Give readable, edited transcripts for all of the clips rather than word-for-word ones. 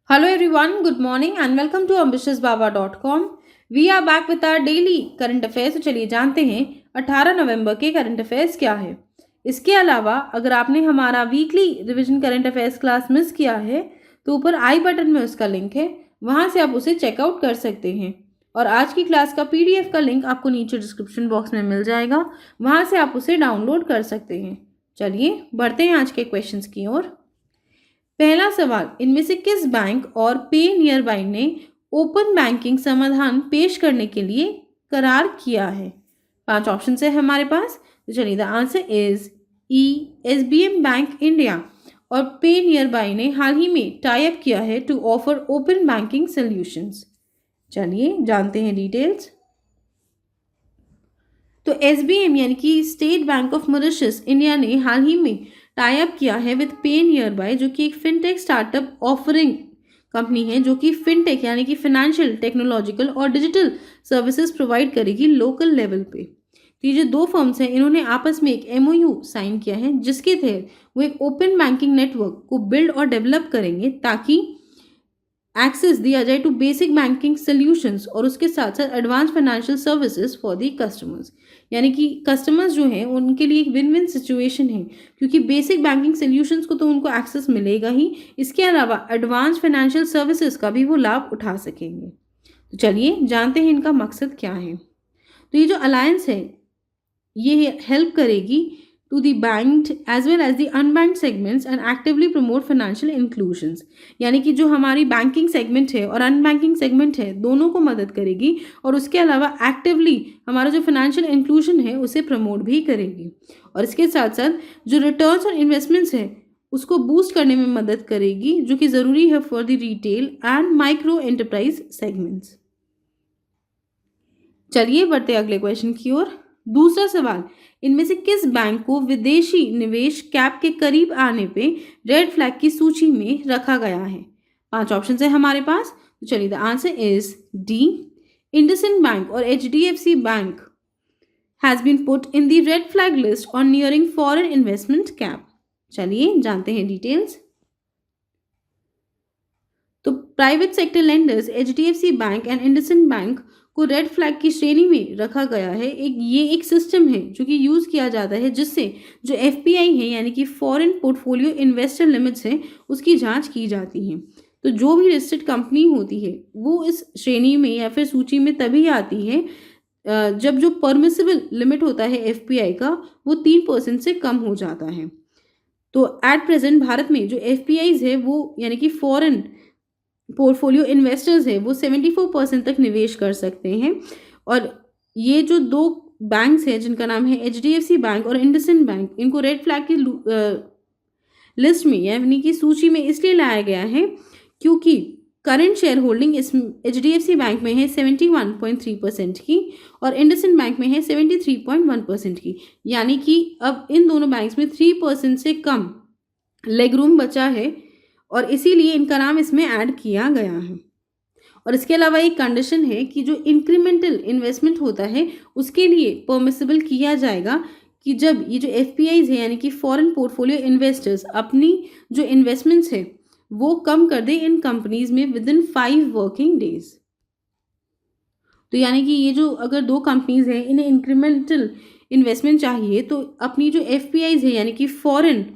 Hello everyone, good morning and welcome to ambitiousbaba.com. We are back with our daily current affairs. तो चलिए जानते हैं 18 नवंबर के current affairs क्या है। इसके अलावा अगर आपने हमारा weekly revision current affairs class miss किया है तो ऊपर आई बटन में उसका लिंक है, वहां से आप उसे चेकआउट कर सकते हैं। और आज की क्लास का पीडीएफ का लिंक आपको नीचे डिस्क्रिप्शन बॉक्स में मिल जाएगा, वहां से आप उसे डाउनलोड कर सकते हैं। चलिए बढ़ते हैं आज के क्वेश्चंस की ओर। पहला सवाल, इनमें से किस बैंक और पे नियर बाय ने ओपन बैंकिंग समाधान पेश करने के लिए करार किया है? 5 ऑप्शन है हमारे पास। तो चलिए the answer is E SBM bank India और पे नियर बाय ने हाल ही में टाई अप किया है to offer open banking solutions. चलिए जानते हैं डिटेल्स। तो एसबीएम यानी कि State Bank of Mauritius India ने हाल ही में टाई अप किया है विद पे नियर बाय, जो कि एक फिनटेक स्टार्टअप ऑफरिंग कंपनी है जो कि फिनटेक यानी कि फाइनेंशियल, टेक्नोलॉजिकल और डिजिटल सर्विसेज प्रोवाइड करेगी लोकल लेवल पे। तो ये जो दो फर्म्स हैं इन्होंने आपस में एक एमओयू साइन किया है जिसके तहत वो एक ओपन बैंकिंग नेटवर्क को बिल्ड और डेवलप करेंगे ताकि एक्सेस दिया जाए टू बेसिक बैंकिंग सोल्यूशंस और उसके साथ साथ advance financial services for the customers. यानी कि कस्टमर्स जो हैं उनके लिए एक विन विन सिचुएशन है, क्योंकि बेसिक बैंकिंग सोल्यूशंस को तो उनको एक्सेस मिलेगा ही, इसके अलावा एडवांस फाइनेंशियल सर्विसेज का भी वो लाभ उठा सकेंगे। तो चलिए जानते हैं इनका मकसद क्या है। तो ये जो अलायंस है ये हेल्प करेगी to the banked as well as the unbanked segments and actively promote financial inclusions। यानी कि जो हमारी बैंकिंग सेगमेंट है और अनबैंकिंग सेगमेंट है दोनों को मदद करेगी और उसके अलावा एक्टिवली हमारा जो फाइनेंशियल इंक्लूजन है उसे प्रमोट भी करेगी। और इसके साथ साथ जो रिटर्न्स और इन्वेस्टमेंट्स है उसको बूस्ट करने में मदद करेगी, जो कि ज़रूरी है for the retail and micro enterprise segments. चलिए बढ़ते अगले क्वेश्चन की ओर। दूसरा सवाल, इनमें से किस बैंक को विदेशी निवेश कैप के करीब आने पे रेड फ्लैग की सूची में रखा गया है? 5 ऑप्शन है हमारे पास। तो चलिए the answer is D IndusInd bank और HDFC bank has been put in the red flag list on nearing foreign investment cap. चलिए जानते हैं डिटेल्स। तो private sector lenders HDFC bank and IndusInd bank को रेड फ्लैग की श्रेणी में रखा गया है। ये एक सिस्टम है जो कि यूज़ किया जाता है जिससे जो एफपीआई है यानी कि फॉरेन पोर्टफोलियो इन्वेस्टर लिमिट्स है उसकी जांच की जाती है। तो जो भी लिस्टेड कंपनी होती है वो इस श्रेणी में या फिर सूची में तभी आती है जब जो परमिसिबल लिमिट होता है एफपीआई का वो 3% से कम हो जाता है। तो एट प्रेजेंट भारत में जो एफपीआईज है वो यानी कि फॉरेन पोर्टफोलियो इन्वेस्टर्स है वो 74% तक निवेश कर सकते हैं। और ये जो दो बैंक्स हैं जिनका नाम है एचडीएफसी बैंक और इंडसइंड बैंक, इनको रेड फ्लैग की लिस्ट में यानी कि सूची में इसलिए लाया गया है क्योंकि करंट शेयर होल्डिंग इस एचडीएफसी बैंक में है 71.3% की और इंडसइंड बैंक में है 73.1% की। यानी कि अब इन दोनों बैंक्स में 3% से कम लेग रूम बचा है और इसीलिए इनका नाम इसमें ऐड किया गया है। और इसके अलावा एक कंडीशन है कि जो इंक्रीमेंटल इन्वेस्टमेंट होता है उसके लिए परमिसिबल किया जाएगा कि जब ये जो एफपीआईज है यानी कि फॉरेन पोर्टफोलियो इन्वेस्टर्स अपनी जो इन्वेस्टमेंट्स है वो कम कर दे इन कंपनीज में विद इन 5 वर्किंग डेज। तो यानी कि ये जो अगर दो कंपनीज हैं इन्हें इंक्रीमेंटल इन्वेस्टमेंट चाहिए तो अपनी जो एफपीआईज है यानी कि फॉरेन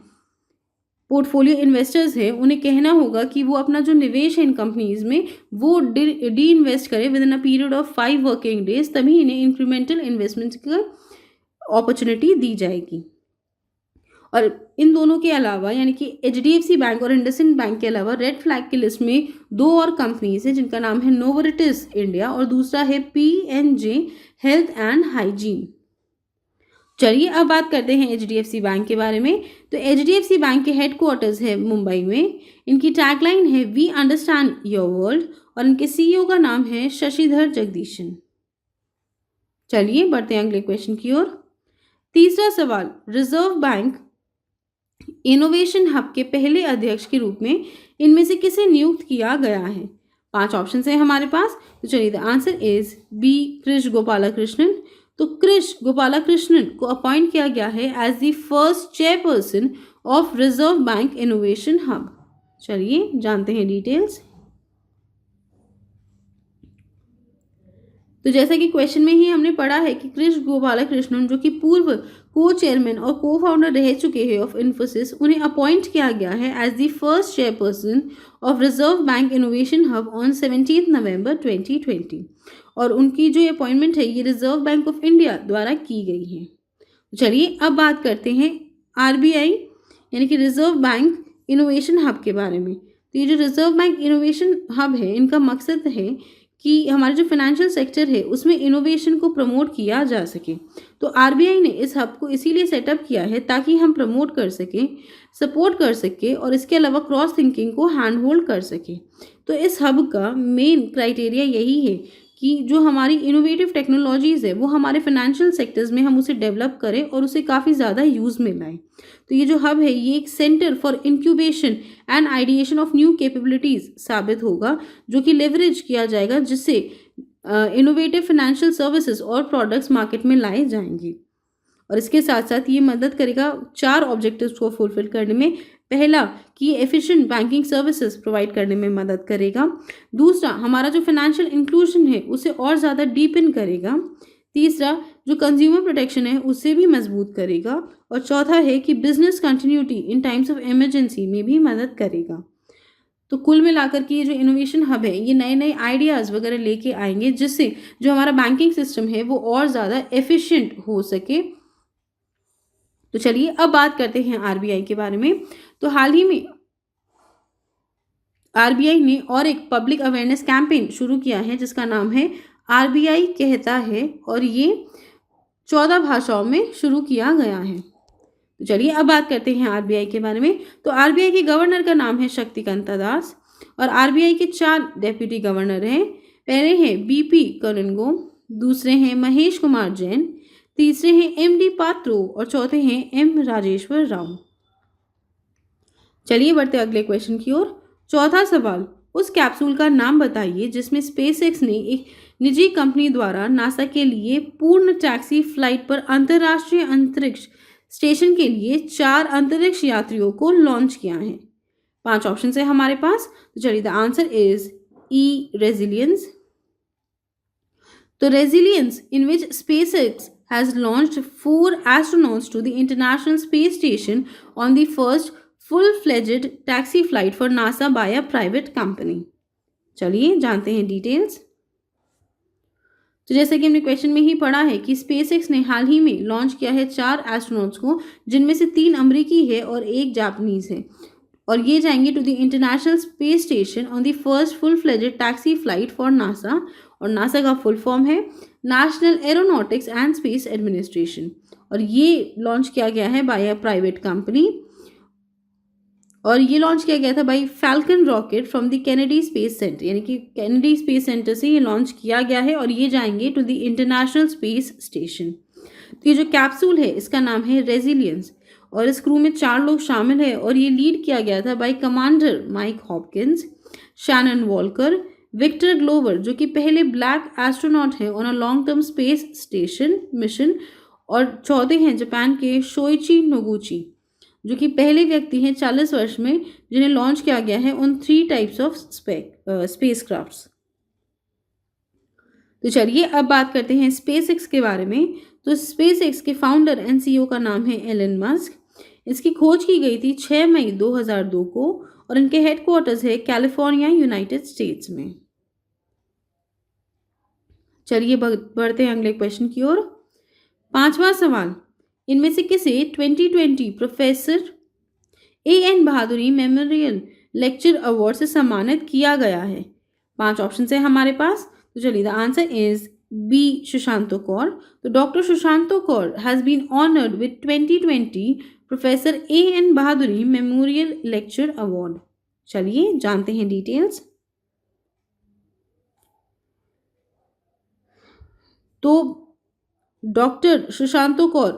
पोर्टफोलियो इन्वेस्टर्स है उन्हें कहना होगा कि वो अपना जो निवेश है इन कंपनीज में वो डी इन्वेस्ट करें with in a period of 5 working days, तभी इन्हें इंक्रीमेंटल इन्वेस्टमेंट की अपॉर्चुनिटी दी जाएगी। और इन दोनों के अलावा यानी कि एचडीएफसी बैंक और इंडसइंड बैंक के अलावा रेड फ्लैग की लिस्ट में 2 और कंपनीज हैं जिनका नाम है नोवारिटिस इंडिया और दूसरा है पीएनजे हेल्थ एंड हाइजीन। चलिए अब बात करते हैं एचडीएफसी बैंक के बारे में। तो एचडीएफसी बैंक के हेडक्वार्टर्स है मुंबई में। इनकी टैगलाइन है वी अंडरस्टैंड योर वर्ल्ड और इनके सीईओ का नाम है शशिधर जगदीशन। चलिए बढ़ते हैं अगले क्वेश्चन की ओर। तीसरा सवाल, रिजर्व बैंक इनोवेशन हब के पहले अध्यक्ष के रूप में इनमें से किसे नियुक्त किया गया है? 5 ऑप्शन है हमारे पास। तो चलिए the answer is B Krish Gopalakrishnan. तो कृष गोपालकृष्णन को अपॉइंट किया गया है as the first chairperson of Reserve Bank Innovation Hub. चलिए जानते हैं डिटेल्स। तो जैसा कि क्वेश्चन में ही हमने पढ़ा है कि कृष्ण गोपालकृष्णन जो कि पूर्व को चेयरमैन और को फाउंडर रह चुके हैं ऑफ इन्फोसिस, उन्हें अपॉइंट किया गया है as the first chairperson of Reserve Bank Innovation Hub on 17 November 2020। और उनकी जो अपॉइंटमेंट है ये रिजर्व बैंक ऑफ इंडिया द्वारा की गई है। चलिए अब बात करते हैं आरबीआई यानी कि रिजर्व बैंक इनोवेशन हब के बारे में। तो ये जो रिजर्व बैंक इनोवेशन हब है, इनका मकसद है कि हमारे जो फाइनेंशियल सेक्टर है उसमें इनोवेशन को प्रमोट किया जा सके। तो आरबीआई ने इस हब को इसीलिए सेटअप किया है ताकि हम प्रमोट कर सकें, सपोर्ट कर सके और इसके अलावा क्रॉस थिंकिंग को हैंड होल्ड कर सके। तो इस हब का मेन क्राइटेरिया यही है कि जो हमारी इनोवेटिव टेक्नोलॉजीज़ है वो हमारे फाइनेंशियल सेक्टर्स में हम उसे डेवलप करें और उसे काफ़ी ज़्यादा यूज़ में लाएं। तो ये जो हब है ये एक centre for incubation and ideation of new capabilities साबित होगा, जो कि लेवरेज किया जाएगा, जिससे इनोवेटिव फाइनेंशियल सर्विसेज और प्रोडक्ट्स मार्केट में लाए जाएंगे। और इसके साथ साथ ये मदद करेगा 4 ऑब्जेक्टिव्स को फुलफिल करने में। पहला कि एफिशिएंट बैंकिंग सर्विसेज प्रोवाइड करने में मदद करेगा। दूसरा, हमारा जो फाइनेंशियल इंक्लूजन है उसे और ज़्यादा डीपन करेगा। तीसरा, जो कंज्यूमर प्रोटेक्शन है उसे भी मजबूत करेगा। और चौथा है कि business continuity in times of emergency में भी मदद करेगा। तो कुल मिलाकर के ये जो इनोवेशन हब है ये नए नए आइडियाज़ वगैरह लेके आएंगे, जिससे जो हमारा बैंकिंग सिस्टम है वो और ज़्यादा एफिशिएंट हो सके। तो चलिए अब बात करते हैं आरबीआई के बारे में। तो हाल ही में आरबीआई ने और एक पब्लिक अवेयरनेस कैंपेन शुरू किया है जिसका नाम है आरबीआई कहता है, और ये 14 भाषाओं में शुरू किया गया है। तो चलिए अब बात करते हैं आरबीआई के बारे में। तो आरबीआई के गवर्नर का नाम है शक्तिकांता दास और आरबीआई के 4 डेप्यूटी गवर्नर हैं। पहले हैं बीपी करुणगो, दूसरे हैं महेश कुमार जैन, तीसरे हैं एमडी पात्रो और चौथे हैं एम राजेश्वर राव। चलिए बढ़ते अगले क्वेश्चन की ओर। चौथा सवाल, उस कैप्सूल का नाम बताइए जिसमें स्पेसएक्स ने एक निजी कंपनी द्वारा नासा के लिए पूर्ण टैक्सी फ्लाइट पर अंतर्राष्ट्रीय अंतरिक्ष स्टेशन के लिए 4 अंतरिक्ष यात्रियों को लॉन्च किया है। 5 ऑप्शन है हमारे पास। तो चलिए the answer is E resilience. तो resilience in which SpaceX has launched 4 astronauts to the International Space Station on the first full-fledged taxi flight for NASA by a private company। चलिए जानते हैं डिटेल्स। तो जैसे कि हमने क्वेश्चन में ही पढ़ा है कि SpaceX ने हाल ही में लॉन्च किया है 4 एस्ट्रोनॉट्स को, जिनमें से 3 अमेरिकी है और 1 जापानीज है, और ये जाएंगे to the International Space Station on the first full fledged taxi flight for NASA. और नासा का फुल फॉर्म है National Aeronautics and Space Administration, और ये लॉन्च किया गया है बाय अ प्राइवेट कंपनी। और ये लॉन्च किया गया था by falcon rocket from the Kennedy space centre, यानी कि कैनेडी स्पेस सेंटर से ये लॉन्च किया गया है, और ये जाएंगे to the International Space Station. तो ये जो कैप्सूल है इसका नाम है रेजिलियंस, और इस क्रू में 4 लोग शामिल है, और ये लीड किया गया था by commander Mike Hopkins, Shannon Walker, Victor Glover जो कि पहले ब्लैक एस्ट्रोनॉट हैं on a long term space station mission, और चौथे हैं जापान के शोइची नोगुची जो कि पहले व्यक्ति हैं 40 वर्ष में जिन्हें लॉन्च किया गया है उन 3 टाइप्स ऑफ स्पेस क्राफ्ट्स। तो चलिए अब बात करते हैं SpaceX के बारे में। तो SpaceX के फाउंडर एंड CEO का नाम है एलन मस्क। इसकी खोज की गई थी 6 मई 2002 को, और इनके हेडक्वार्टर्स है कैलिफोर्निया, यूनाइटेड स्टेट्स में। चलिए बढ़ते हैं अगले क्वेश्चन की ओर। 5वां सवाल, इनमें से किसे 2020 professor AN Bahaduri memorial lecture award से सम्मानित किया गया है? 5 ऑप्शन है हमारे पास। तो चलिए the answer is B Sushanto Kaur. तो doctor Sushanto Kaur has been honoured with 2020 professor AN Bahaduri memorial lecture award. चलिए जानते हैं डिटेल्स। तो डॉक्टर सुशांतो कौर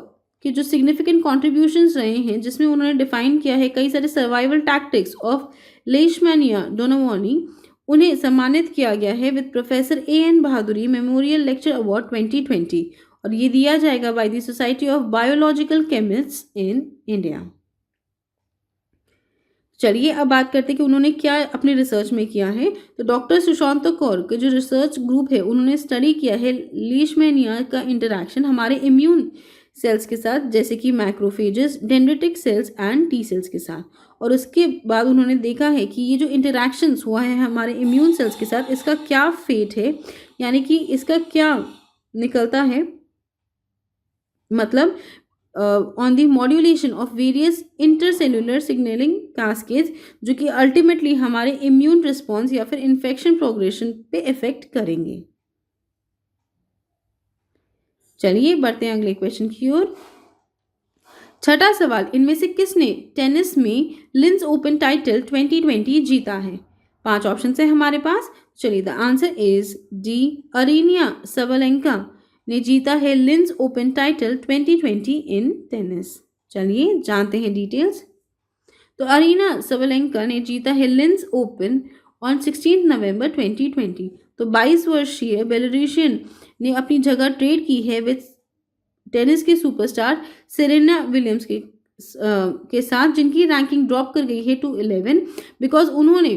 के जो सिग्निफिकेंट कॉन्ट्रीब्यूशंस रहे हैं, जिसमें उन्होंने डिफाइन किया है कई सारे सर्वाइवल टैक्टिक्स ऑफ लेशमैनिया डोनावानी, उन्हें सम्मानित किया गया है with professor AN Bahaduri memorial lecture award 2020, और ये दिया जाएगा by the society of biological chemists in India. चलिए अब बात करते हैं कि उन्होंने क्या अपने रिसर्च में किया है। तो डॉक्टर सुशांत कौर के जो रिसर्च ग्रुप है उन्होंने स्टडी किया है लीशमैनिया का इंटरैक्शन हमारे इम्यून सेल्स के साथ, जैसे कि macrophages, dendritic cells and T cells के साथ। और उसके बाद उन्होंने देखा है कि ये जो इंटरैक्शंस हुआ है हमारे इम्यून सेल्स के साथ, इसका क्या फेट है, यानी कि इसका क्या निकलता है, मतलब on the modulation of various intercellular signalling cascades, जो कि अल्टीमेटली हमारे इम्यून रिस्पॉन्स या फिर इन्फेक्शन प्रोग्रेशन पे इफेक्ट करेंगे। चलिए बढ़ते हैं अगले क्वेश्चन की ओर। छठा सवाल, इनमें से किसने टेनिस में लिंस ओपन टाइटल 2020 जीता है? 5 ऑप्शन है हमारे पास। चलिए the answer is D, Aryna Sabalenka ने जीता है Linz open title 2020 in tennis. चलिए जानते हैं डिटेल्स। तो अरीना सबलेंका ने जीता है लिंस ओपन ऑन 16 नवंबर 2020। तो 22 वर्षीय बेलारूसियन ने अपनी जगह ट्रेड की है विद टेनिस के सुपरस्टार सेरेना विलियम्स के साथ, जिनकी रैंकिंग ड्रॉप कर गई है टू 11 बिकॉज उन्होंने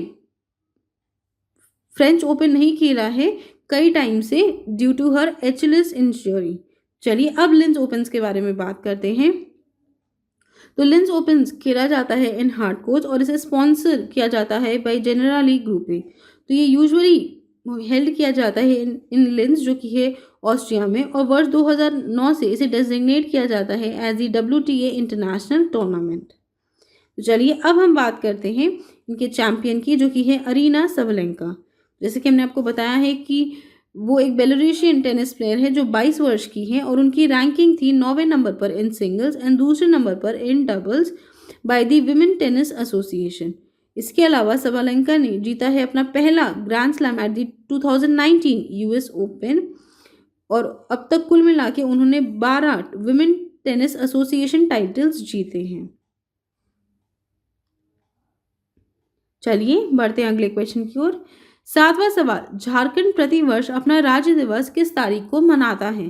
फ्रेंच ओपन नहीं खेला है कई टाइम से ड्यू टू हर एचएलएस इंजरी। चलिए अब लिंस ओपन्स के बारे में बात करते हैं। तो लिंस ओपन्स खेला जाता है इन हार्ड कोर्ट और इसे स्पॉन्सर किया जाता है बाय जनरली ग्रुपिंग। तो ये यूजुअली हेल्ड किया जाता है इन लिंस, जो कि है ऑस्ट्रिया में, और वर्ष 2009 से इसे डेजिग्नेट किया जाता है as the WTA international tournament. तो चलिए अब हम बात करते हैं इनके चैंपियन की, जो कि है अरीना सबलेंका। जैसे कि हमने आपको बताया है कि वो एक बेलारूसियन टेनिस प्लेयर है जो 22 वर्ष की है और उनकी रैंकिंग थी 9वें नंबर पर इन सिंगल्स एंड दूसरे नंबर पर in doubles by the women tennis association. इसके अलावा सबलेंका ने जीता है अपना पहला grand slam at the 2019 US open और अब तक कुल मिला के उन्होंने 12 विमेन टेनिस एसोसिएशन टाइटल्स जीते हैं। चलिए बढ़ते हैं अगले क्वेश्चन की ओर। 7वां सवाल, झारखंड प्रतिवर्ष अपना राज्य दिवस किस तारीख को मनाता है?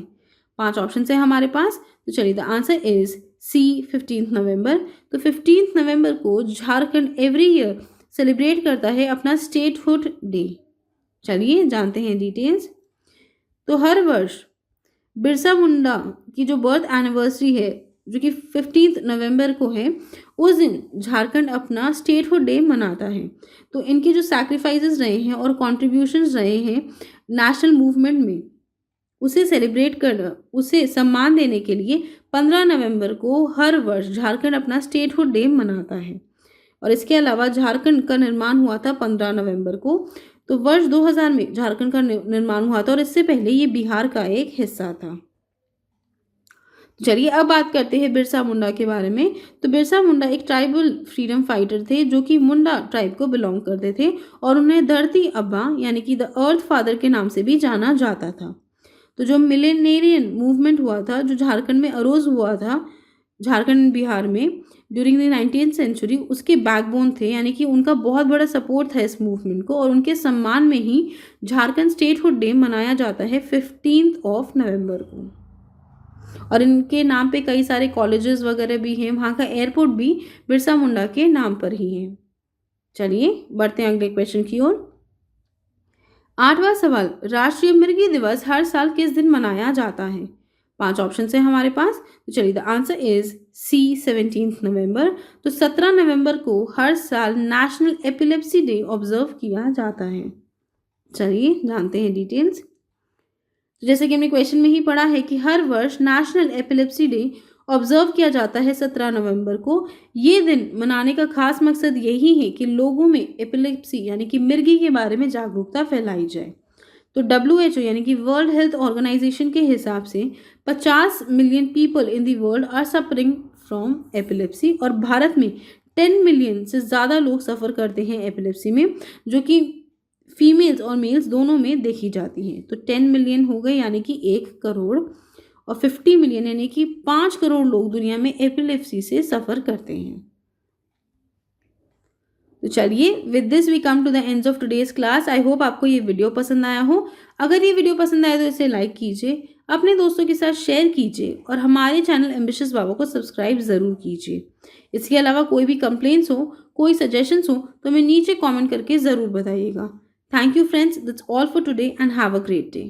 5 ऑप्शन है हमारे पास। तो चलिए द आंसर इज सी, 15 नवंबर। तो 15 नवंबर को झारखंड एवरी ईयर सेलिब्रेट करता है अपना स्टेटहुड डे। चलिए जानते हैं डिटेल्स। तो हर वर्ष बिरसा मुंडा की जो बर्थ एनिवर्सरी है, जो कि 15 नवंबर को है, उस दिन झारखंड अपना स्टेटहुड डे मनाता है। तो इनके जो सैक्रिफाइसेस रहे हैं और कॉन्ट्रीब्यूशंस रहे हैं नेशनल मूवमेंट में, उसे सेलिब्रेट करना, उसे सम्मान देने के लिए 15 नवंबर को हर वर्ष झारखंड अपना स्टेटहुड डे मनाता है। और इसके अलावा झारखंड का निर्माण हुआ था 15 नवंबर को। तो वर्ष 2000 में झारखंड का निर्माण हुआ था और इससे पहले ये बिहार का एक हिस्सा था। चलिए अब बात करते हैं बिरसा मुंडा के बारे में। तो बिरसा मुंडा एक ट्राइबल फ्रीडम फाइटर थे जो कि मुंडा ट्राइब को बिलोंग करते थे और उन्हें धरती अब्बा यानी कि द अर्थ फादर के नाम से भी जाना जाता था। तो जो मिलेनियरियन मूवमेंट हुआ था, जो झारखंड में अरोज हुआ था, झारखंड बिहार में ड्यूरिंग द 19th सेंचुरी, उसके बैकबोन थे, यानी कि उनका बहुत बड़ा सपोर्ट था इस मूवमेंट को और उनके सम्मान में ही झारखंड स्टेटहुड डे मनाया जाता है 15 नवंबर को। और इनके नाम पे कई सारे कॉलेजेस वगैरह भी हैं, वहाँ का एयरपोर्ट भी बिरसा मुंडा के नाम पर ही है। चलिए बढ़ते हैं अगले क्वेश्चन की ओर। 8वां सवाल, राष्ट्रीय मृगी दिवस हर साल किस दिन मनाया जाता है? 5 ऑप्शन है हमारे पास। तो चलिए द आंसर इज सी, 17 नवंबर। तो 17 नवंबर को हर साल नेशनल एपिलेप्सी डे ऑब्जर्व किया जाता है। चलिए जानते हैं डिटेल्स। जैसे कि हमने क्वेश्चन में ही पढ़ा है कि हर वर्ष नेशनल एपिलेप्सी डे ऑब्जर्व किया जाता है 17 नवंबर को। ये दिन मनाने का खास मकसद यही है कि लोगों में एपिलेप्सी यानी कि मिर्गी के बारे में जागरूकता फैलाई जाए। तो WHO यानी कि वर्ल्ड हेल्थ ऑर्गेनाइजेशन के हिसाब से 50 million people in the world are suffering from epilepsy और भारत में 10 मिलियन से ज़्यादा लोग सफ़र करते हैं एपिलेप्सी में, जो कि फीमेल्स और मेल्स दोनों में देखी जाती हैं। तो 10 मिलियन हो गए यानी कि 1 करोड़ और 50 मिलियन यानी कि 5 करोड़ लोग दुनिया में एपिलेप्सी से सफ़र करते हैं। तो चलिए with this we come to the end of today's class. I hope आपको ये वीडियो पसंद आया हो। अगर ये वीडियो पसंद आया तो इसे लाइक कीजिए, अपने दोस्तों के साथ शेयर कीजिए और हमारे चैनल एम्बिशियस बाबा को सब्सक्राइब ज़रूर कीजिए। इसके अलावा कोई भी कंप्लेंट्स हो, कोई सजेशंस हो तो हमें नीचे कमेंट करके ज़रूर बताइएगा। Thank you friends, that's all for today and have a great day.